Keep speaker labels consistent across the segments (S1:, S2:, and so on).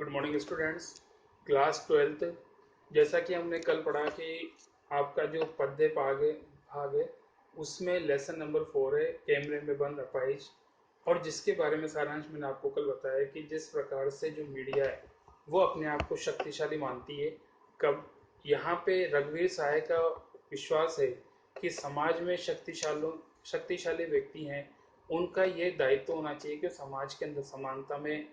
S1: Good morning students. Class 12th, जैसा कि हमने कल पढ़ा कि आपका जो पद्य भाग है उसमें लेसन नंबर 4 है कैमरे में बंद अपाहिज, और जिसके बारे में सारांश मैंने आपको कल बताया कि जिस प्रकार से जो मीडिया है वो अपने आप को शक्तिशाली मानती है। कब यहाँ पे रघुवीर सहाय का विश्वास है कि समाज में शक्तिशाली व्यक्ति हैं, उनका ये दायित्व होना चाहिए कि समाज के अंदर समानता में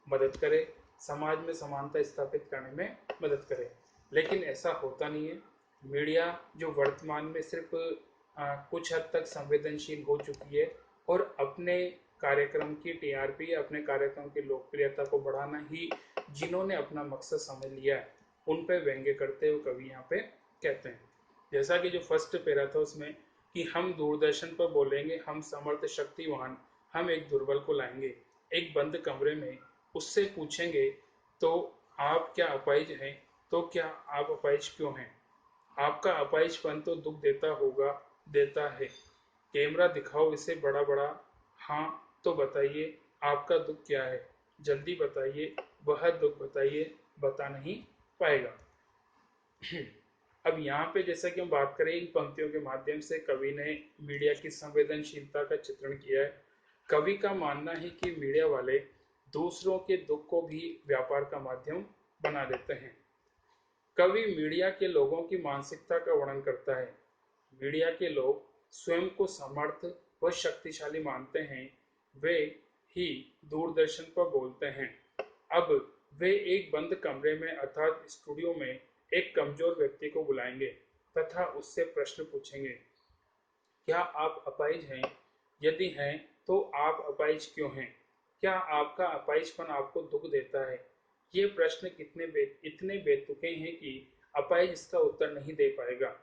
S1: मदद करे, समाज में समानता स्थापित करने में मदद करे। लेकिन ऐसा होता नहीं है। मीडिया जो वर्तमान में सिर्फ कुछ हद तक संवेदनशील हो चुकी है और अपने कार्यक्रम की टीआरपी, अपने कार्यक्रम की लोकप्रियता को बढ़ाना ही जिन्होंने अपना मकसद समझ लिया है, उन पे व्यंग्य करते हुए कवि यहाँ पे कहते हैं। जैसा कि जो फर्स्ट पैरा था उसमें कि हम दूरदर्शन पर बोलेंगे, हम समर्थ शक्तिवान, हम एक दुर्बल को लाएंगे एक बंद कमरे में, उससे पूछेंगे तो आप क्या अपाहिज हैं, तो क्या आप अपाहिज क्यों हैं, आपका अपाहिजपन तो दुख देता होगा, देता है, कैमरा दिखाओ इसे बड़ा बड़ा, हाँ तो बताइए आपका दुख क्या है, जल्दी बताइए वह दुख बताइए, बता नहीं पाएगा। अब यहाँ पे जैसा कि हम बात करें, इन पंक्तियों के माध्यम से कवि ने मीडिया की संवेदनशीलता का चित्रण किया है। कवि का मानना है कि मीडिया वाले दूसरों के दुख को भी व्यापार का माध्यम बना देते हैं। कवि मीडिया के लोगों की मानसिकता का वर्णन करता है। मीडिया के लोग स्वयं को समर्थ व शक्तिशाली मानते हैं, वे ही दूरदर्शन पर बोलते हैं। अब वे एक बंद कमरे में अर्थात स्टूडियो में एक कमजोर व्यक्ति को बुलाएंगे तथा उससे प्रश्न पूछेंगे, क्या आप अपाहिज हैं? यदि हैं तो आप अपाहिज क्यों हैं? क्या आपका अपाहिजपन आपको दुख देता है? ये प्रश्न इतने बेतुके हैं कि अपाहिज इसका उत्तर नहीं दे पाएगा,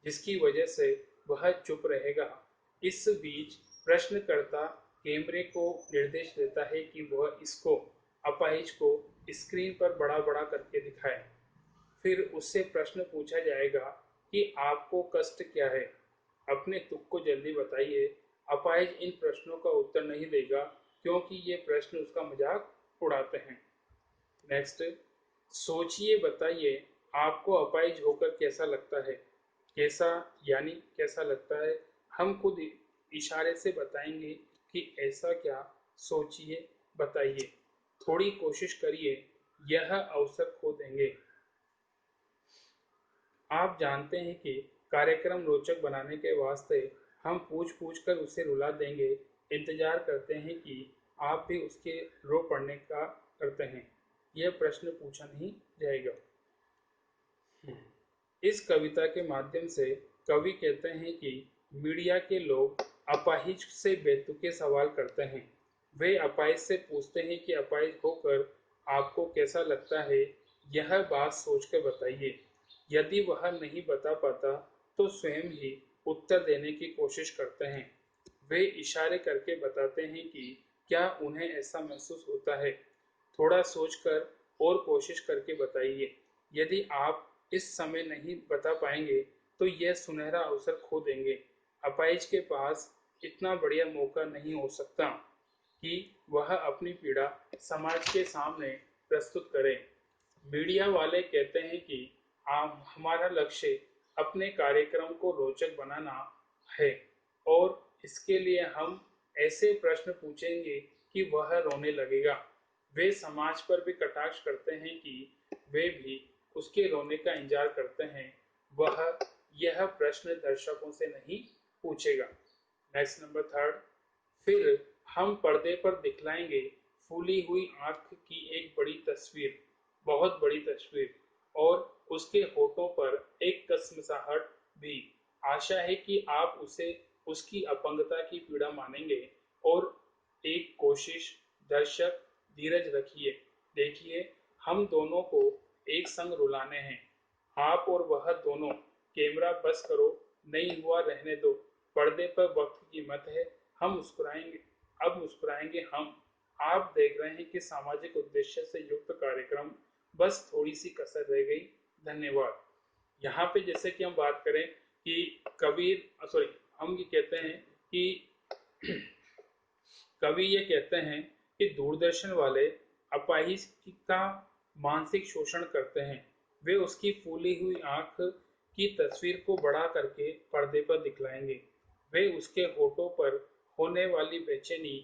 S1: जिसकी वजह से वह चुप रहेगा। इस बीच प्रश्नकर्ता कैमरे को निर्देश देता है कि वह इसको अपाहिज को स्क्रीन पर बड़ा बड़ा करके दिखाए। फिर उससे प्रश्न पूछा जाएगा कि आपको कष्ट क्या है, अपने दुख को जल्दी बताइए। अपाहिज इन प्रश्नों का उत्तर नहीं देगा क्योंकि ये प्रश्न उसका मजाक उड़ाते हैं। नेक्स्ट, सोचिए बताइए आपको अपाहिज होकर कैसा लगता है। कैसा यानी कैसा लगता है, हम खुद इशारे से बताएंगे कि ऐसा क्या, सोचिए बताइए, थोड़ी कोशिश करिए, यह अवसर खो देंगे। आप जानते हैं कि कार्यक्रम रोचक बनाने के वास्ते हम पूछ पूछ कर उसे रुला देंगे, इंतजार करते हैं कि आप भी उसके रो पड़ने का करते हैं। यह प्रश्न पूछा नहीं जाएगा। इस कविता के माध्यम से कवि कहते हैं कि मीडिया के लोग अपाहिज से बेतुके सवाल करते हैं। वे अपाहिज से पूछते हैं कि अपाहिज होकर आपको कैसा लगता है, यह बात सोचकर बताइए। यदि वह नहीं बता पाता तो स्वयं ही उत्तर देने की कोशिश करते हैं। वे इशारे करके बताते हैं कि क्या उन्हें ऐसा महसूस होता है, थोड़ा सोचकर और कोशिश करके बताइए। यदि आप इस समय नहीं बता पाएंगे तो यह सुनहरा अवसर खो देंगे। अपाहिज के पास इतना बढ़िया मौका नहीं हो सकता कि वह अपनी पीड़ा समाज के सामने प्रस्तुत करे। मीडिया वाले कहते हैं कि हमारा लक्ष्य अपने कार्यक्रम को रोचक बनाना है और इसके लिए हम ऐसे प्रश्न पूछेंगे कि वह रोने लगेगा। वे समाज पर भी कटाक्ष करते हैं कि वे भी उसके रोने का इंतजार करते हैं। वह यह प्रश्न दर्शकों से नहीं पूछेगा। नेक्स्ट नंबर थर्ड, फिर हम पर्दे पर दिखलाएंगे फूली हुई आंख की एक बड़ी तस्वीर, बहुत बड़ी तस्वीर, और उसके होठों पर एक कसमसाहट भी। आशा है कि आप उसे उसकी अपंगता की पीड़ा मानेंगे और एक कोशिश, दर्शक धीरज रखिए, देखिए हम दोनों को एक संग रुलाने हैं, आप और वह दोनों। कैमरा बस करो, नहीं हुआ रहने दो, पर्दे पर वक्त की कीमत है, हम मुस्कुराएंगे, अब मुस्कुराएंगे हम। आप देख रहे हैं कि सामाजिक उद्देश्य से युक्त कार्यक्रम, बस थोड़ी सी कसर रह गई, धन्यवाद। यहाँ पे जैसे कि हम बात करें कि कबीर सॉरी हम ये कहते हैं कि कवि ये कहते हैं कि दूरदर्शन वाले अपाहिज का मानसिक शोषण करते हैं। वे उसकी फूली हुई आंख की तस्वीर को बड़ा करके पर्दे पर दिखलाएंगे। वे उसके होठों पर होने वाली बेचैनी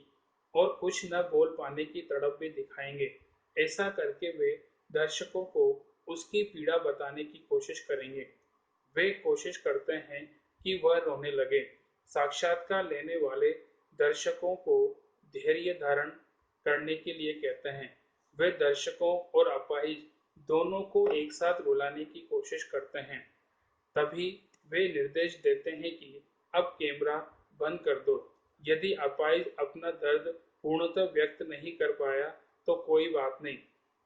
S1: और कुछ न बोल पाने की तड़प भी दिखाएंगे। ऐसा करके वे दर्शकों को उसकी पीड़ा बताने की कोशिश करेंगे। वे कोशिश करते हैं कि वह रोने लगे। साक्षात्कार लेने वाले दर्शकों को धैर्य धारण करने के लिए कहते हैं। वे दर्शकों और अपाहिज दोनों को एक साथ रुलाने की कोशिश करते हैं। तभी वे निर्देश देते हैं कि अब कैमरा बंद कर दो। यदि अपाहिज अपना दर्द पूर्णतः व्यक्त नहीं कर पाया तो कोई बात नहीं,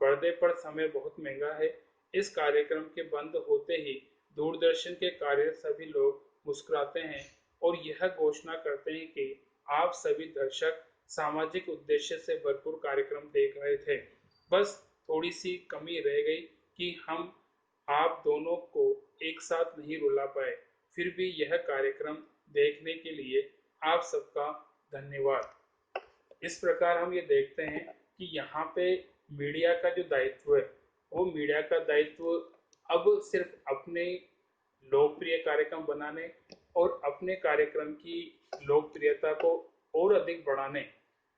S1: पर्दे पर समय बहुत महंगा है। इस कार्यक्रम के बंद होते ही दूरदर्शन के कार्यरत सभी लोग मुस्कुराते हैं और यह घोषणा करते हैं कि आप सभी दर्शक सामाजिक उद्देश्य से भरपूर कार्यक्रम देख रहे थे। बस थोड़ी सी कमी रह गई कि हम आप दोनों को एक साथ नहीं रुला पाए। फिर भी यह कार्यक्रम देखने के लिए आप सबका धन्यवाद। इस प्रकार हम ये देखते हैं कि यहाँ पे मीडिया का जो दायित्व है, वो मीडिया का दायित्व अब सिर्फ अपने लोकप्रिय कार्यक्रम बनाने और अपने कार्यक्रम की लोकप्रियता को और अधिक बढ़ाने,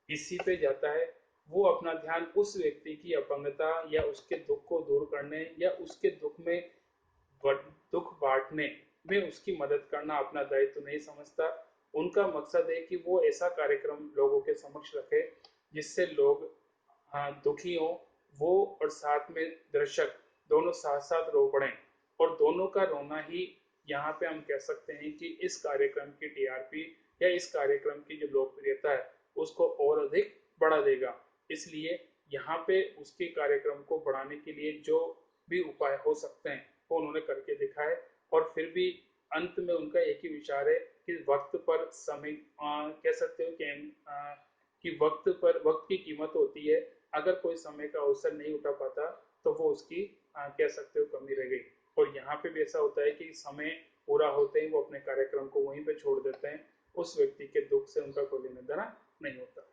S1: इसी पे जाता है। वो अपना ध्यान उस व्यक्ति की अपंगता या उसके दुख को दूर करने या उसके दुख में दुख बांटने में उसकी मदद करना अपना दायित्व नहीं समझता। उनका मकसद है कि वो ऐसा कार्यक्रम लोगों के समक्ष रखे जिससे लोग दुखी हो, वो और साथ में दर्शक दोनों साथ साथ रो पड़े। और दोनों का रोना ही यहाँ पे हम कह सकते हैं कि इस कार्यक्रम की टीआरपी या इस कार्यक्रम की जो लोकप्रियता है उसको और अधिक बढ़ा देगा। इसलिए यहाँ पे उसके कार्यक्रम को बढ़ाने के लिए जो भी उपाय हो सकते हैं वो उन्होंने करके दिखाए। और फिर भी अंत में उनका एक ही विचार है कि वक्त पर समय कह सकते हो कि वक्त की कीमत होती है। अगर कोई समय का अवसर नहीं उठा पाता तो वो उसकी कह सकते हो कमी रह गई। और यहाँ पे भी ऐसा होता है कि समय पूरा होते ही वो अपने कार्यक्रम को वहीं पे छोड़ देते हैं। उस व्यक्ति के दुख से उनका कोई लेना देना नहीं होता।